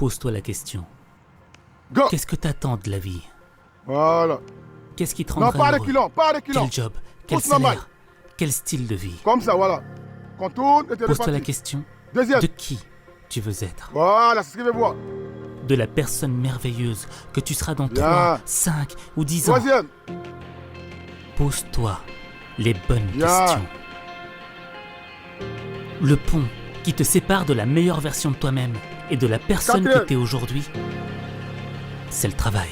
Pose-toi la question. Go. Qu'est-ce que t'attends de la vie? Voilà. Qu'est-ce qui te Non, rendrait pas heureux? reculons, pas reculons. Quel job? Quel Pousse normal. salaire? Quel style de vie? Comme ça, voilà. Contourne et t'es Pose-toi la reparti. question. Deuxième. De qui tu veux être? Voilà, c'est ce que je vais voir. De la personne merveilleuse que tu seras dans Bien. 3, 5 ou 10 ans. Troisième. Pose-toi les bonnes Bien. questions. Le pont qui te sépare de la meilleure version de toi-même et de la personne que Quatrième. t'es aujourd'hui, c'est le travail.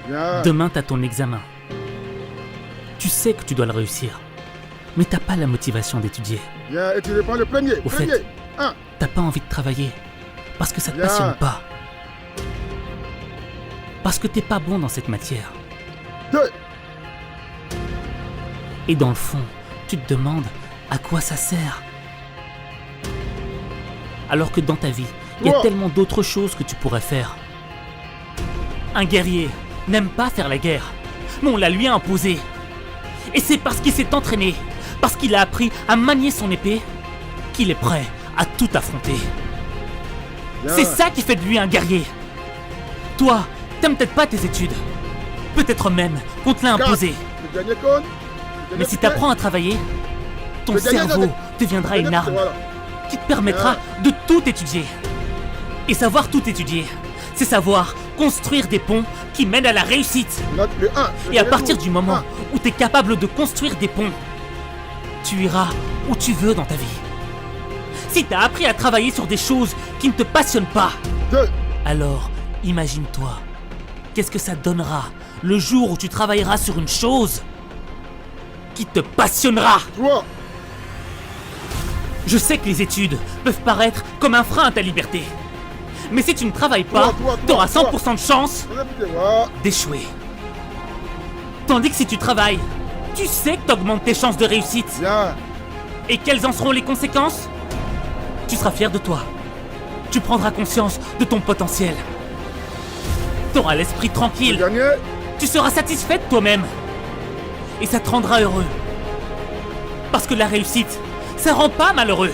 Bien. Demain, t'as ton examen. Tu sais que tu dois le réussir, mais t'as pas la motivation d'étudier. Bien. Et tu reprends le premier. Au Premier. fait, Un. T'as pas envie de travailler parce que ça te Bien. passionne pas. Parce que t'es pas bon dans cette matière. Deux. Et dans le fond, tu te demandes à quoi ça sert. Alors que dans ta vie, il y a Trois. tellement d'autres choses que tu pourrais faire. Un guerrier n'aime pas faire la guerre, mais on la lui a imposée. Et c'est parce qu'il s'est entraîné, parce qu'il a appris à manier son épée, qu'il est prêt à tout affronter. Bien. C'est ça qui fait de lui un guerrier. Toi, t'aimes peut-être pas tes études. Peut-être même qu'on te l'a Quatre. imposé. Le dernier cône. Le Mais dernier si piquet. t'apprends à travailler, ton Le dernier, cerveau le- deviendra le une dernier arme piquet, voilà. qui te permettra de tout étudier. Et savoir tout étudier, c'est savoir construire des ponts qui mènent à la réussite. Note le 1. Et à partir du moment où tu es capable de construire des ponts, tu iras où tu veux dans ta vie. Si tu as appris à travailler sur des choses qui ne te passionnent pas, 2. alors imagine-toi, qu'est-ce que ça donnera le jour où tu travailleras sur une chose qui te passionnera. 3. Je sais que les études peuvent paraître comme un frein à ta liberté. Mais si tu ne travailles pas, Toi, tu auras 100% de chance Voilà. d'échouer. Tandis que si tu travailles, tu sais que tu augmentes tes chances de réussite. Bien. Et quelles en seront les conséquences? Tu seras fier de toi. Tu prendras conscience de ton potentiel. Tu auras l'esprit Le tranquille. dernier. Tu seras satisfait de toi-même. Et ça te rendra heureux. Parce que la réussite, ça rend pas malheureux.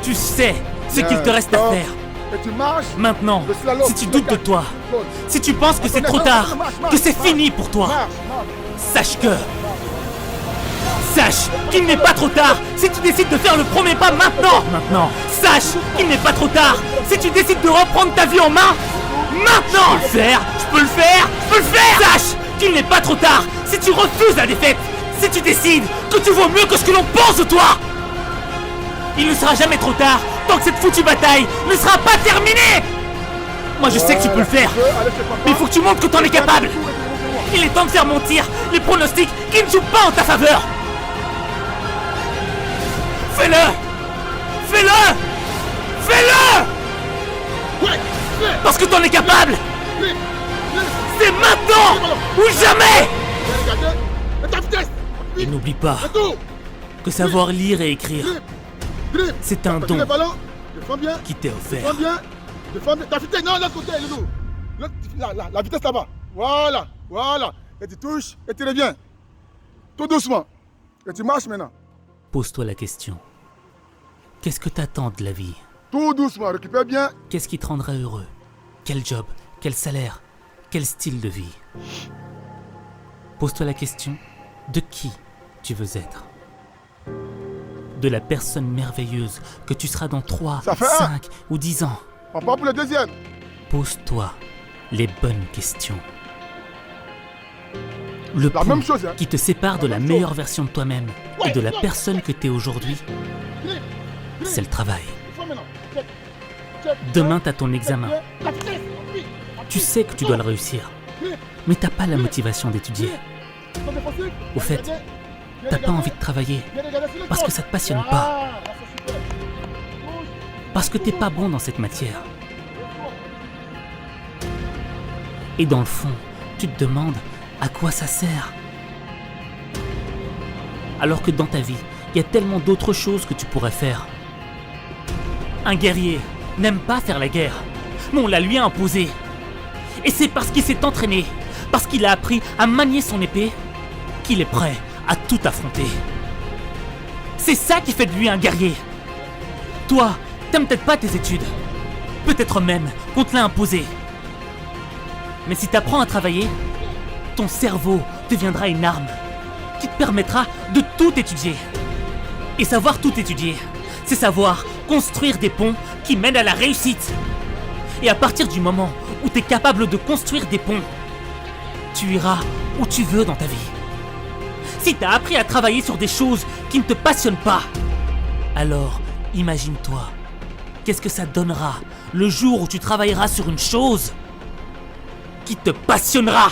Tu sais ce Bien. qu'il te reste à Stop. faire. Et tu marches. Maintenant, Le slalom, si tu le doutes de quatre. toi, Saute. si tu penses que c'est trop Marche, tard, marche, marche, que c'est marche. fini pour toi, Marche, marche. sache qu'il n'est pas trop tard si tu décides de faire le premier pas maintenant. Sache qu'il n'est pas trop tard si tu décides de reprendre ta vie en main. Maintenant. Je peux le faire. Sache qu'il n'est pas trop tard si tu refuses la défaite. Si tu décides que tu vaux mieux que ce que l'on pense de toi. Il ne sera jamais trop tard tant que cette foutue bataille ne sera pas terminée. Moi je sais que tu peux le faire, mais il faut que tu montres que t'en es capable. Il est temps de faire mentir les pronostics qui ne jouent pas en ta faveur. Fais-le. Parce que t'en es capable. C'est maintenant ou jamais. Et n'oublie pas que savoir lire et écrire, c'est un don qui t'est offert. Défends bien. Ta vitesse, non, l'autre côté, le dos. La vitesse là-bas. Voilà. Et tu touches et tu reviens. Tout doucement. Et tu marches maintenant. Pose-toi la question. Qu'est-ce que t'attends de la vie? Tout doucement. Récupère bien. Qu'est-ce qui te rendrait heureux? Quel job? Quel salaire? Quel style de vie? Pose-toi la question de qui tu veux être. De la personne merveilleuse que tu seras dans 3, Ça fait un. 5 ou 10 ans. On part pour le deuxième. Pose-toi les bonnes questions. Le La pont même chose, hein. qui te sépare de la même meilleure chose. version de toi-même et de la personne que t'es aujourd'hui, c'est le travail. Défends maintenant. Check. Demain, t'as ton examen. La vitesse. Tu sais que tu dois le réussir, mais t'as pas la motivation d'étudier. Au fait, t'as pas envie de travailler parce que ça te passionne pas. Parce que t'es pas bon dans cette matière. Et dans le fond, tu te demandes à quoi ça sert. Alors que dans ta vie, il y a tellement d'autres choses que tu pourrais faire. Un guerrier n'aime pas faire la guerre, mais on la lui a imposée. Et c'est parce qu'il s'est entraîné, parce qu'il a appris à manier son épée, qu'il est prêt à tout affronter. C'est ça qui fait de lui un guerrier. Toi, t'aimes peut-être pas tes études, Peut-être même qu'on te l'a imposé. Mais si t'apprends à travailler, ton cerveau deviendra une arme qui te permettra de tout étudier. Et savoir tout étudier, c'est savoir construire des ponts qui mènent à la réussite. Et à partir du moment où tu es capable de construire des ponts, tu iras où tu veux dans ta vie. Si tu as appris à travailler sur des choses qui ne te passionnent pas, alors imagine-toi, qu'est-ce que ça donnera le jour où tu travailleras sur une chose qui te passionnera.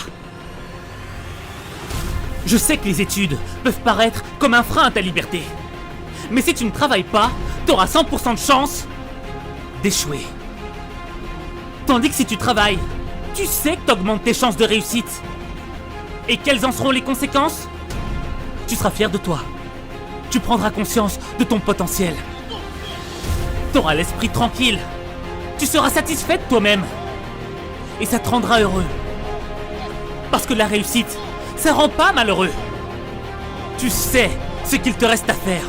Je sais que les études peuvent paraître comme un frein à ta liberté. Mais si tu ne travailles pas, tu auras 100% de chance d'échouer. Tandis que si tu travailles, tu sais que tu augmentes tes chances de réussite. Et quelles en seront les conséquences? Tu seras fier de toi. Tu prendras conscience de ton potentiel. Tu auras l'esprit tranquille. Tu seras satisfait de toi-même. Et ça te rendra heureux. Parce que la réussite, ça rend pas malheureux. Tu sais ce qu'il te reste à faire.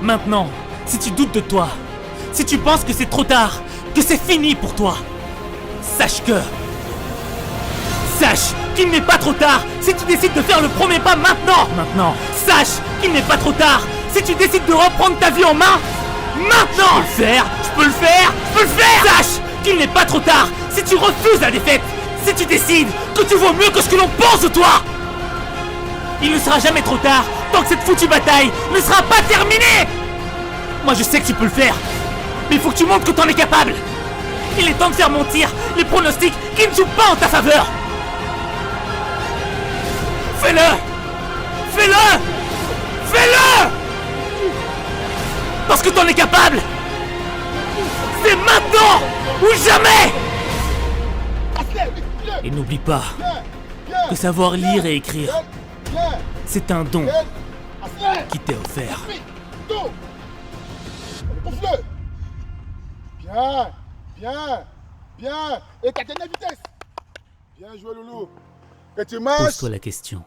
Maintenant, si tu doutes de toi, si tu penses que c'est trop tard, que c'est fini pour toi, sache qu'il n'est pas trop tard si tu décides de faire le premier pas maintenant. Sache qu'il n'est pas trop tard si tu décides de reprendre ta vie en main maintenant. Je peux le faire. Sache qu'il n'est pas trop tard si tu refuses la défaite, si tu décides que tu vaux mieux que ce que l'on pense de toi. Il ne sera jamais trop tard tant que cette foutue bataille ne sera pas terminée. Moi je sais que tu peux le faire, mais il faut que tu montres que t'en es capable. Il est temps de faire mentir les pronostics qui ne jouent pas en ta faveur. Fais-le. Parce que t'en es capable. C'est maintenant ou jamais. Et n'oublie pas que savoir lire et écrire, c'est un don qui t'est offert. Bien. Et t'as gagné la vitesse. Bien joué, Loulou. Et tu marches. Pose-toi la question.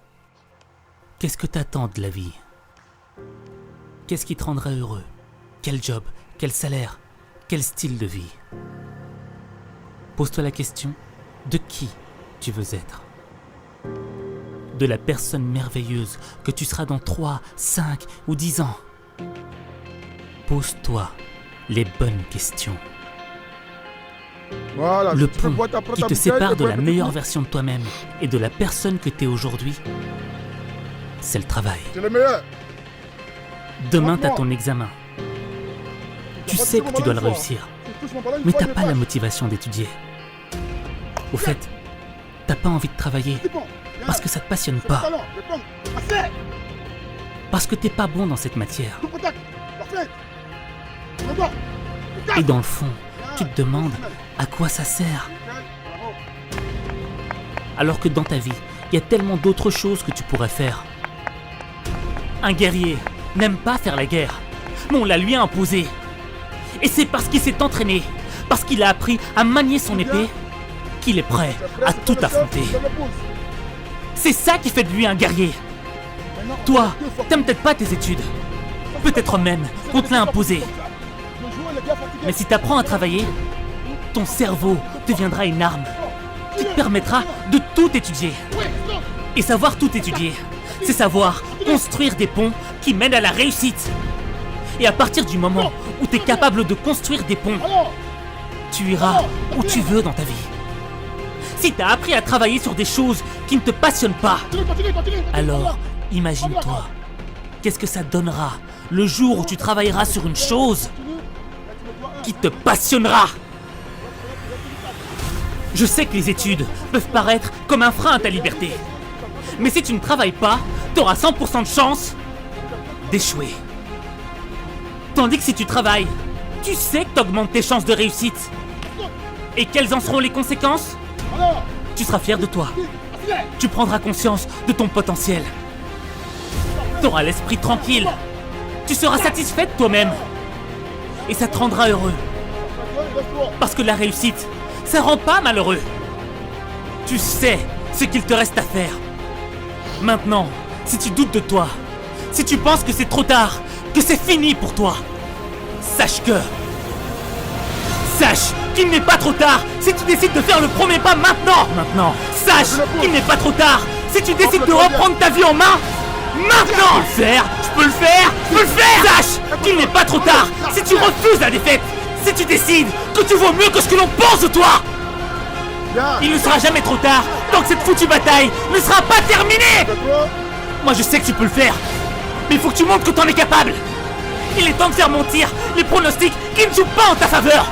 Qu'est-ce que t'attends de la vie? Qu'est-ce qui te rendra heureux? Quel job? Quel salaire? Quel style de vie? Pose-toi la question de qui tu veux être. De la personne merveilleuse que tu seras dans 3, 5 ou 10 ans. Pose-toi les bonnes questions. Voilà, le pont qui te sépare de la meilleure version de toi-même et de la personne que tu es aujourd'hui, c'est le travail. C'est le meilleur. Demain, tu as ton examen. Tu sais que tu dois le réussir, mais t'as pas la motivation d'étudier. Au fait, t'as pas envie de travailler parce que ça te passionne pas. Parce que t'es pas bon dans cette matière. Et dans le fond, tu te demandes à quoi ça sert. Alors que dans ta vie, il y a tellement d'autres choses que tu pourrais faire. Un guerrier n'aime pas faire la guerre, mais on la lui a imposée. Et c'est parce qu'il s'est entraîné, parce qu'il a appris à manier son épée, qu'il est prêt à tout affronter. C'est ça qui fait de lui un guerrier. Toi, t'aimes peut-être pas tes études. Peut-être même qu'on te l'a imposé. Mais si t'apprends à travailler, ton cerveau deviendra une arme qui te permettra de tout étudier. Et savoir tout étudier, c'est savoir construire des ponts qui mènent à la réussite. Et à partir du moment où tu es capable de construire des ponts, tu iras où tu veux dans ta vie. Si tu as appris à travailler sur des choses qui ne te passionnent pas, alors imagine-toi, qu'est-ce que ça donnera le jour où tu travailleras sur une chose qui te passionnera. Je sais que les études peuvent paraître comme un frein à ta liberté. Mais si tu ne travailles pas, tu auras 100% de chance d'échouer. Tandis que si tu travailles, tu sais que tu augmentes tes chances de réussite. Et quelles en seront les conséquences? Tu seras fier de toi. Tu prendras conscience de ton potentiel. Tu auras l'esprit tranquille. Tu seras satisfait de toi-même. Et ça te rendra heureux. Parce que la réussite, ça rend pas malheureux. Tu sais ce qu'il te reste à faire. Maintenant, si tu doutes de toi, si tu penses que c'est trop tard, que c'est fini pour toi, sache Sache qu'il n'est pas trop tard si tu décides de faire le premier pas maintenant. Maintenant. Sache qu'il n'est pas trop tard si tu décides de reprendre ta vie en main. Maintenant. Je peux le faire. Sache qu'il n'est pas trop tard si tu refuses la défaite. Si tu décides que tu vaux mieux que ce que l'on pense de toi. Il ne sera jamais trop tard tant que cette foutue bataille ne sera pas terminée. Moi je sais que tu peux le faire, mais il faut que tu montres que t'en es capable. Il est temps de faire mentir les pronostics qui ne jouent pas en ta faveur.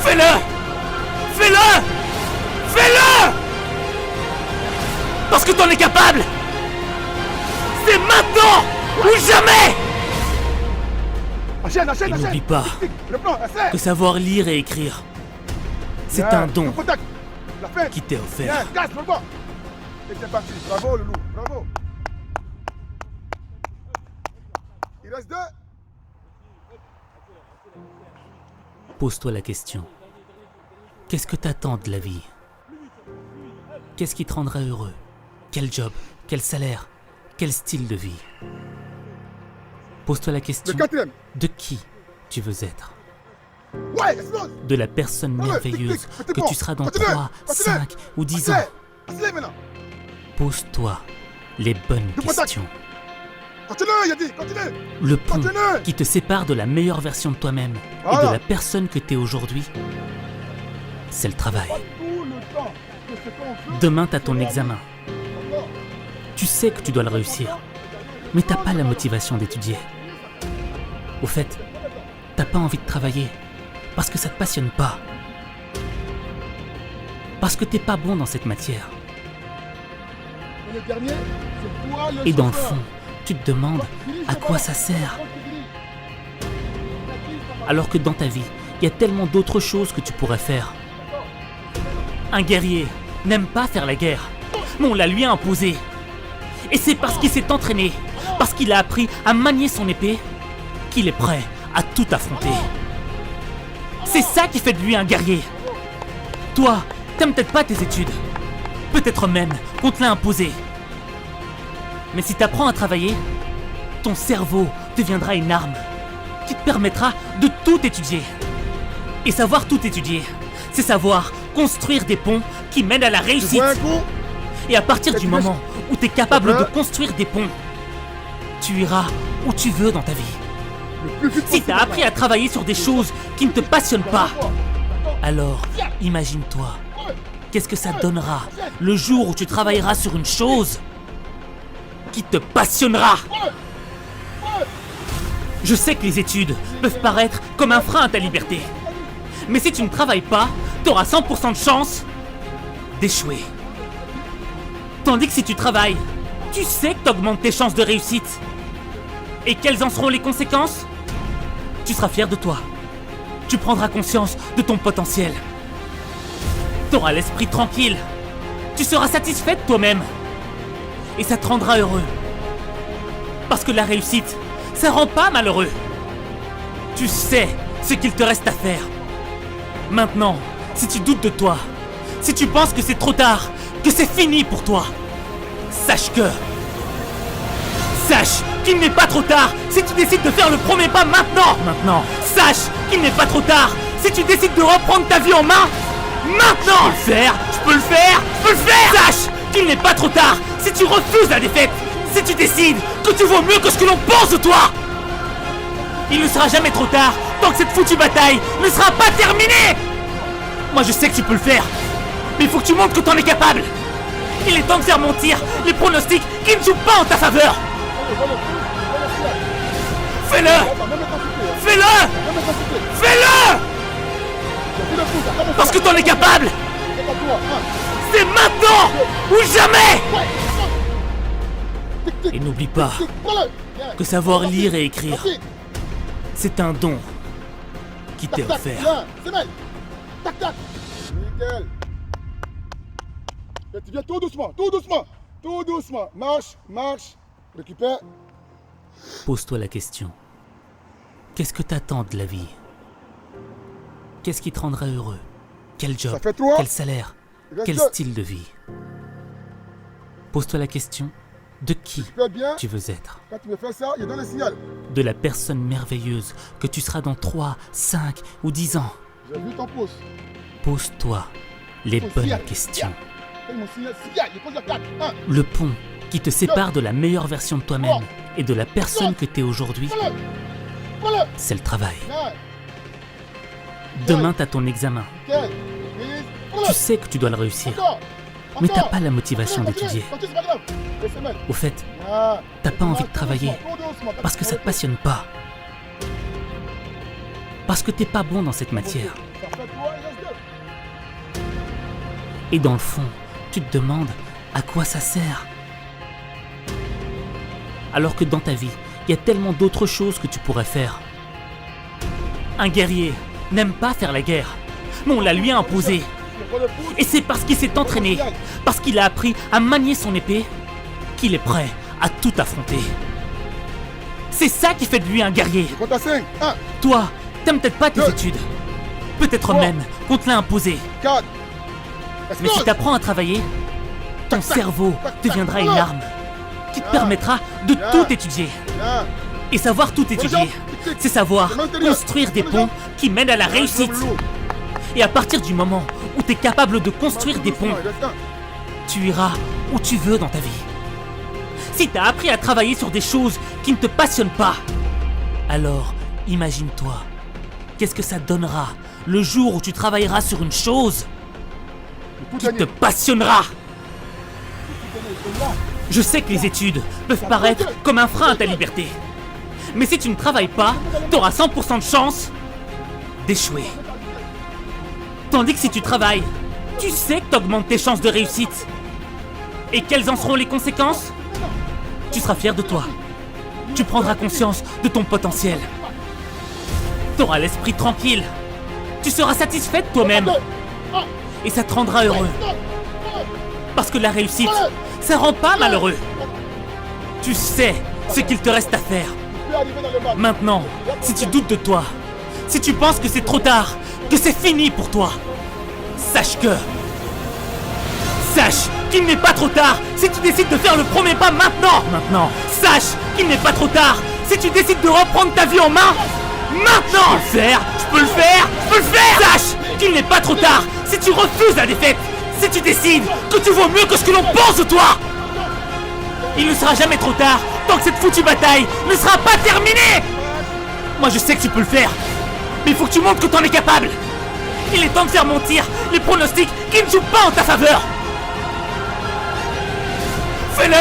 Fais-le. Parce que t'en es capable. C'est maintenant ou jamais. Et n'oublie pas que savoir lire et écrire, c'est un don qui t'est offert. Et c'est parti. Bravo, Loulou. Bravo. Il reste 2. Pose-toi la question. Qu'est-ce que t'attends de la vie? Qu'est-ce qui te rendra heureux? Quel job? Quel salaire? Quel style de vie? Pose-toi la question de qui tu veux être. Ouais, explose. De la personne merveilleuse que tu seras dans 3, 5 ou 10 ans. Pose-toi les bonnes questions. Continue, Yadi, continue. Le pont qui te sépare de la meilleure version de toi-même et de la personne que t'es aujourd'hui, c'est le travail. Demain, t'as ton examen. Tu sais que tu dois le réussir, mais t'as pas la motivation d'étudier. Au fait, t'as pas envie de travailler parce que ça te passionne pas. Parce que t'es pas bon dans cette matière. Et dans le fond, tu te demandes à quoi ça sert. Alors que dans ta vie, il y a tellement d'autres choses que tu pourrais faire. Un guerrier n'aime pas faire la guerre, mais on la lui a imposée. Et c'est parce qu'il s'est entraîné, parce qu'il a appris à manier son épée, qu'il est prêt à tout affronter. C'est ça qui fait de lui un guerrier. Toi, t'aimes peut-être pas tes études. Peut-être même qu'on te l'a imposé. Mais si t'apprends à travailler, ton cerveau deviendra une arme qui te permettra de tout étudier. Et savoir tout étudier, c'est savoir construire des ponts qui mènent à la réussite. Et à partir du moment où tu es capable de construire des ponts, tu iras où tu veux dans ta vie. Si tu as appris à travailler sur des choses qui ne te passionnent pas, alors imagine-toi, qu'est-ce que ça donnera le jour où tu travailleras sur une chose qui te passionnera. Je sais que les études peuvent paraître comme un frein à ta liberté. Mais si tu ne travailles pas, tu auras 100% de chance d'échouer. Tandis que si tu travailles, tu sais que tu augmentes tes chances de réussite. Et quelles en seront les conséquences? Tu seras fier de toi. Tu prendras conscience de ton potentiel. Tu auras l'esprit tranquille. Tu seras satisfait de toi-même. Et ça te rendra heureux. Parce que la réussite, ça rend pas malheureux. Tu sais ce qu'il te reste à faire. Maintenant, si tu doutes de toi, si tu penses que c'est trop tard, que c'est fini pour toi, sache qu'il n'est pas trop tard si tu décides de faire le premier pas maintenant. Sache qu'il n'est pas trop tard si tu décides de reprendre ta vie en main. Maintenant. Je peux le faire. Sache qu'il n'est pas trop tard si tu refuses la défaite. Si tu décides que tu vaux mieux que ce que l'on pense de toi. Il ne sera jamais trop tard tant que cette foutue bataille ne sera pas terminée. Moi je sais que tu peux le faire, mais il faut que tu montres que t'en es capable. Il est temps de faire mentir les pronostics qui ne jouent pas en ta faveur. Fais-le. Parce que t'en es capable. C'est maintenant ou jamais. Et n'oublie pas que savoir lire et écrire, c'est un don qui t'est offert. Tac, tac. Nickel. Et tu viens tout doucement. Marche. Récupère. Pose-toi la question. Qu'est-ce que t'attends de la vie? Qu'est-ce qui te rendra heureux? Quel job? Quel salaire? Quel style de vie? Pose-toi la question de qui tu veux être. Quand tu me fais ça, il donne le signal. de la personne merveilleuse que tu seras dans 3, 5 ou 10 ans. J'ai vu ton pouce. Pose-toi les bonnes questions. Mon signal, je pose la 4. 1. Le pont qui te sépare de la meilleure version de toi-même et de la personne que tu es aujourd'hui, Voilà. c'est le travail. 9. Demain, tu as ton examen. 15. Tu sais que tu dois le réussir, mais t'as pas la motivation d'étudier. Au fait, t'as pas envie de travailler parce que ça te passionne pas. Parce que t'es pas bon dans cette matière. Et dans le fond, tu te demandes à quoi ça sert. Alors que dans ta vie, il y a tellement d'autres choses que tu pourrais faire. Un guerrier n'aime pas faire la guerre, mais on la lui a imposée. Et c'est parce qu'il s'est entraîné, parce qu'il a appris à manier son épée, qu'il est prêt à tout affronter. C'est ça qui fait de lui un guerrier. Je compte à 5. 1. Toi, t'aimes peut-être pas tes études. Peut-être même qu'on te l'a imposé. 4. Mais si t'apprends à travailler, ton cerveau deviendra une arme qui te permettra de tout étudier. Et savoir tout étudier, c'est savoir construire des ponts qui mènent à la réussite. Et à partir du moment où tu es capable de construire des ponts, tu iras où tu veux dans ta vie. Si tu as appris à travailler sur des choses qui ne te passionnent pas, alors imagine-toi, qu'est-ce que ça donnera le jour où tu travailleras sur une chose qui te passionnera. Je sais que les études peuvent paraître comme un frein à ta liberté. Mais si tu ne travailles pas, tu auras 100% de chance d'échouer. Tandis que si tu travailles, tu sais que tu augmentes tes chances de réussite. Et quelles en seront les conséquences? Tu seras fier de toi. Tu prendras conscience de ton potentiel. Tu auras l'esprit tranquille. Tu seras satisfait de toi-même. Et ça te rendra heureux. Parce que la réussite, ça rend pas malheureux. Tu sais ce qu'il te reste à faire. Maintenant, si tu doutes de toi, si tu penses que c'est trop tard, que c'est fini pour toi, sache qu'il n'est pas trop tard si tu décides de faire le premier pas maintenant. Sache qu'il n'est pas trop tard si tu décides de reprendre ta vie en main maintenant. Je peux le faire. Sache qu'il n'est pas trop tard si tu refuses la défaite, si tu décides que tu vaux mieux que ce que l'on pense de toi. Il ne sera jamais trop tard tant que cette foutue bataille ne sera pas terminée. Moi je sais que tu peux le faire, mais il faut que tu montres que tu en es capable. Il est temps de faire mentir les pronostics qui ne jouent pas en ta faveur. Fais-le.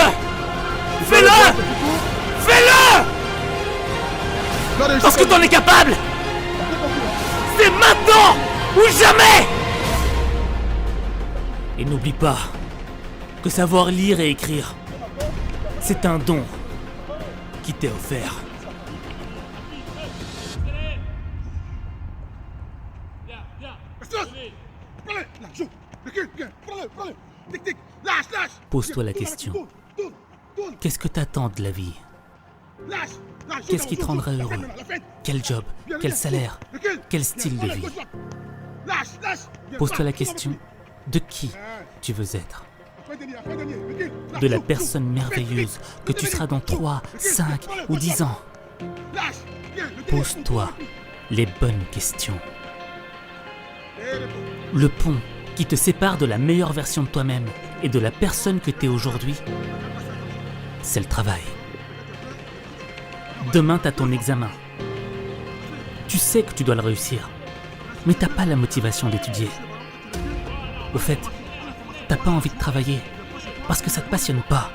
Parce que tu en es capable. C'est maintenant ou jamais. Et n'oublie pas que savoir lire et écrire, c'est un don qui t'est offert. Pose-toi la question. Qu'est-ce que t'attends de la vie? Qu'est-ce qui te rendrait heureux? Quel job? Quel salaire? Quel style de vie? Pose-toi la question de qui tu veux être. De la personne merveilleuse que tu seras dans 3, 5 ou 10 ans. Pose-toi les bonnes questions. Le pont qui te sépare de la meilleure version de toi-même et de la personne que tu es aujourd'hui, c'est le travail. Demain, tu as ton examen. Tu sais que tu dois le réussir, mais t'as pas la motivation d'étudier. Au fait, t'as pas envie de travailler parce que ça te passionne pas.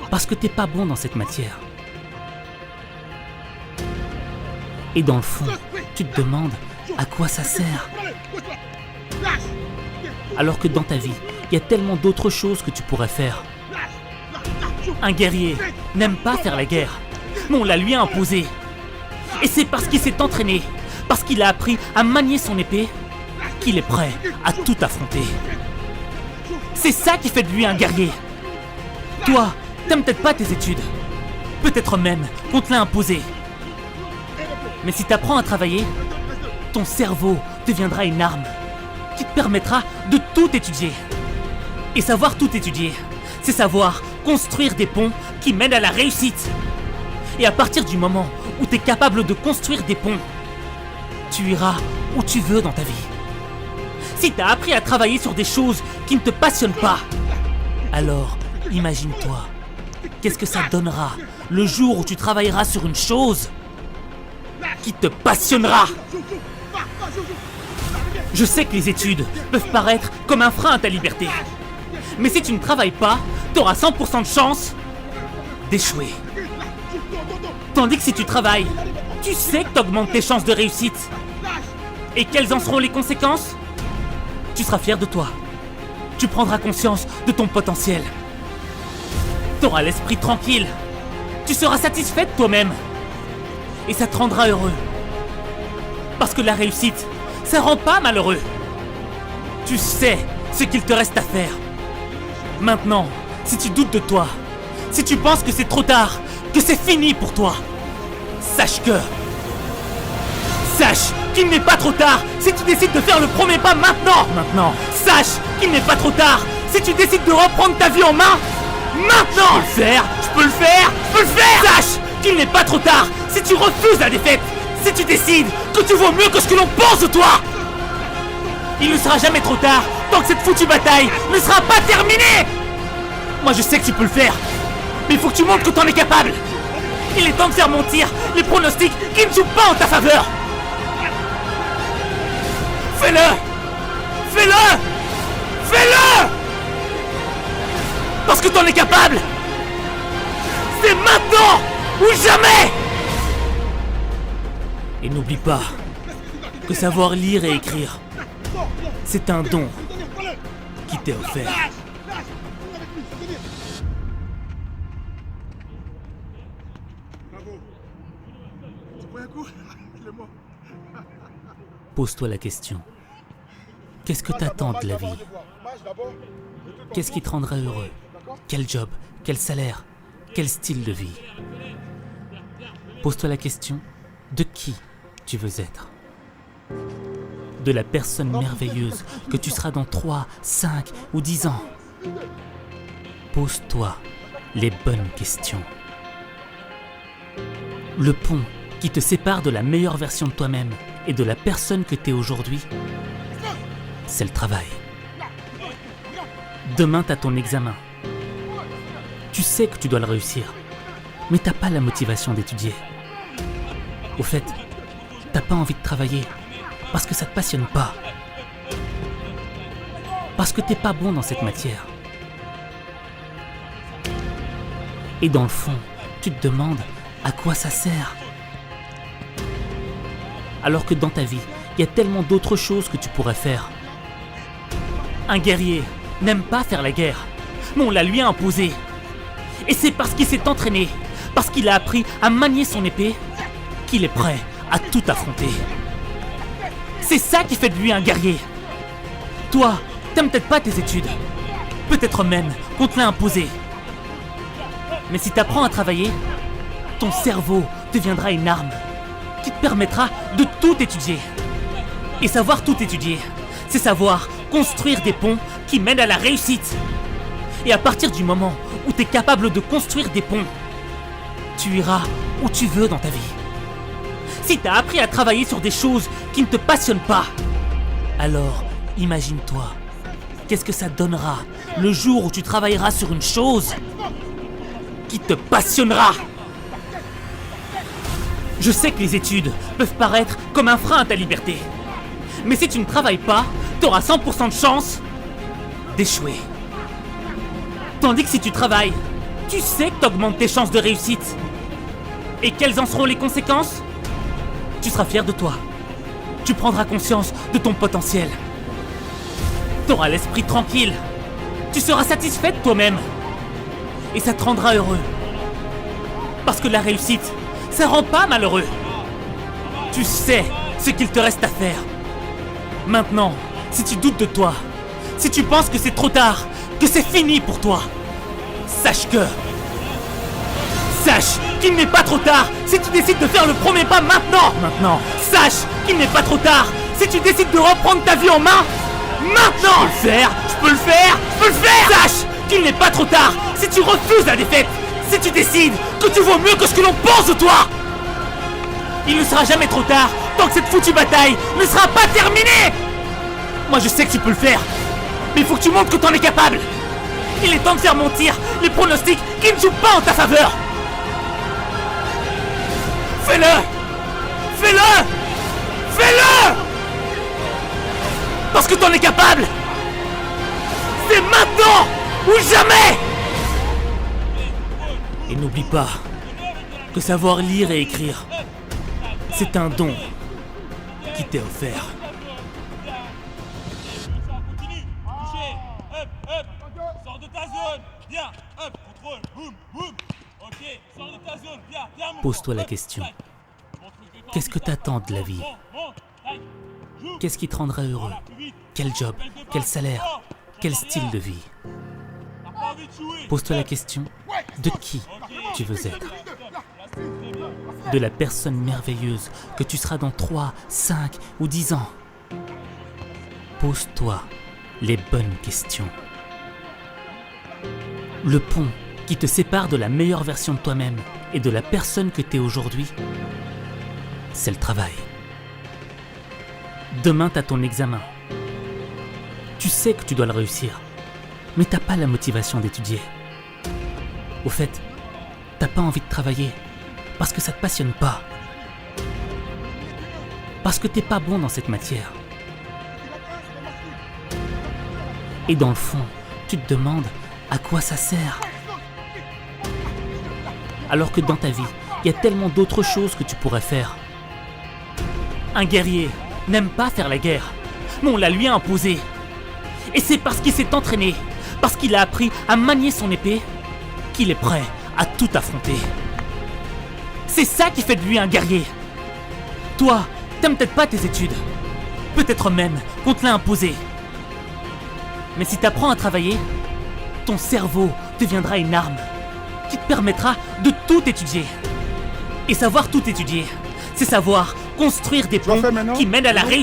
Parce que t'es pas bon dans cette matière. Et dans le fond, tu te demandes à quoi ça sert. Alors que dans ta vie, il y a tellement d'autres choses que tu pourrais faire. Un guerrier n'aime pas faire la guerre, mais on la lui a imposée. Et c'est parce qu'il s'est entraîné, parce qu'il a appris à manier son épée, qu'il est prêt à tout affronter. C'est ça qui fait de lui un guerrier. Toi, t'aimes peut-être pas tes études. Peut-être même qu'on te l'a imposé. Mais si t'apprends à travailler, ton cerveau deviendra une arme qui te permettra de tout étudier. Et savoir tout étudier, c'est savoir construire des ponts qui mènent à la réussite. Et à partir du moment où tu es capable de construire des ponts, tu iras où tu veux dans ta vie. Si tu as appris à travailler sur des choses qui ne te passionnent pas, alors imagine-toi, qu'est-ce que ça donnera le jour où tu travailleras sur une chose qui te passionnera. Je sais que les études peuvent paraître comme un frein à ta liberté. Mais si tu ne travailles pas, tu auras 100% de chance d'échouer. Tandis que si tu travailles, tu sais que tu augmentes tes chances de réussite. Et quelles en seront les conséquences? Tu seras fier de toi. Tu prendras conscience de ton potentiel. Tu auras l'esprit tranquille. Tu seras satisfait de toi-même. Et ça te rendra heureux. Parce que la réussite, ça rend pas malheureux. Tu sais ce qu'il te reste à faire. Maintenant, si tu doutes de toi, si tu penses que c'est trop tard, que c'est fini pour toi, sache qu'il n'est pas trop tard si tu décides de faire le premier pas maintenant. Sache qu'il n'est pas trop tard si tu décides de reprendre ta vie en main. Maintenant. Je peux le faire. Sache qu'il n'est pas trop tard si tu refuses la défaite. Si tu décides que tu vaux mieux que ce que l'on pense de toi. Il ne sera jamais trop tard tant que cette foutue bataille ne sera pas terminée. Moi je sais que tu peux le faire, mais il faut que tu montres que tu en es capable. Il est temps de faire mentir les pronostics qui ne jouent pas en ta faveur. Fais-le. Parce que tu en es capable. C'est maintenant ou jamais. Et n'oublie pas que savoir lire et écrire, c'est un don qui t'est offert. Pose-toi la question. Qu'est-ce que t'attends de la vie? Qu'est-ce qui te rendra heureux? Quel job? Quel salaire? Quel style de vie? Pose-toi la question de qui tu veux être. De la personne merveilleuse que tu seras dans 3, 5 ou 10 ans. Pose-toi les bonnes questions. Le pont qui te sépare de la meilleure version de toi-même et de la personne que tu es aujourd'hui, c'est le travail. Demain, tu as ton examen. Tu sais que tu dois le réussir, mais t'as pas la motivation d'étudier. Au fait, t'as pas envie de travailler parce que ça te passionne pas. Parce que t'es pas bon dans cette matière. Et dans le fond, tu te demandes à quoi ça sert. Alors que dans ta vie, il y a tellement d'autres choses que tu pourrais faire. Un guerrier n'aime pas faire la guerre, mais on la lui a imposée. Et c'est parce qu'il s'est entraîné, parce qu'il a appris à manier son épée, qu'il est prêt à tout affronter. C'est ça qui fait de lui un guerrier. Toi, t'aimes peut-être pas tes études. Peut-être même qu'on te l'a imposé. Mais si t'apprends à travailler, ton cerveau deviendra une arme qui te permettra de tout étudier. Et savoir tout étudier, c'est savoir construire des ponts qui mènent à la réussite. Et à partir du moment où tu es capable de construire des ponts, tu iras où tu veux dans ta vie. Si tu as appris à travailler sur des choses qui ne te passionnent pas, alors imagine-toi, qu'est-ce que ça donnera le jour où tu travailleras sur une chose qui te passionnera. Je sais que les études peuvent paraître comme un frein à ta liberté. Mais si tu ne travailles pas, tu auras 100% de chance d'échouer. Tandis que si tu travailles, tu sais que tu augmentes tes chances de réussite. Et quelles en seront les conséquences? Tu seras fier de toi. Tu prendras conscience de ton potentiel. Tu auras l'esprit tranquille. Tu seras satisfait de toi-même. Et ça te rendra heureux. Parce que la réussite, ça rend pas malheureux. Tu sais ce qu'il te reste à faire. Maintenant, si tu doutes de toi, si tu penses que c'est trop tard, que c'est fini pour toi, sache qu'il n'est pas trop tard si tu décides de faire le premier pas maintenant. Sache qu'il n'est pas trop tard si tu décides de reprendre ta vie en main. Maintenant. Je peux le faire. Sache qu'il n'est pas trop tard si tu refuses la défaite. si tu décides que tu vaux mieux que ce que l'on pense de toi. Il ne sera jamais trop tard tant que cette foutue bataille ne sera pas terminée. Moi je sais que tu peux le faire, mais il faut que tu montres que t'en es capable. Il est temps de faire mentir les pronostics qui ne jouent pas en ta faveur. Fais-le! Fais-le! Fais-le! Parce que t'en es capable. C'est maintenant ou jamais. Et n'oublie pas que savoir lire et écrire, c'est un don qui t'est offert. Continue, touché, hop, sors de ta zone, bien, hop, contrôle, boum, boum, ok, sors de ta zone, bien, mon Pose-toi la question. Qu'est-ce que t'attends de la vie? Qu'est-ce qui te rendra heureux? Quel job? Quel salaire? Quel style de vie? Pose-toi la question de qui tu veux être. De la personne merveilleuse que tu seras dans 3, 5 ou 10 ans. Pose-toi les bonnes questions. Le pont qui te sépare de la meilleure version de toi-même et de la personne que tu es aujourd'hui, c'est le travail. Demain, t'as ton examen. Tu sais que tu dois le réussir, mais t'as pas la motivation d'étudier. Au fait, t'as pas envie de travailler parce que ça te passionne pas. Parce que t'es pas bon dans cette matière. Et dans le fond, tu te demandes à quoi ça sert. Alors que dans ta vie, il y a tellement d'autres choses que tu pourrais faire. Un guerrier n'aime pas faire la guerre, mais on la lui a imposée. Et c'est parce qu'il s'est entraîné, parce qu'il a appris à manier son épée, qu'il est prêt à tout affronter. C'est ça qui fait de lui un guerrier. Toi, t'aimes peut-être pas tes études. Peut-être même qu'on te l'a imposé. Mais si t'apprends à travailler, ton cerveau deviendra une arme qui te permettra de tout étudier. Et savoir tout étudier, c'est savoir construire des ponts qui mènent à la réussite.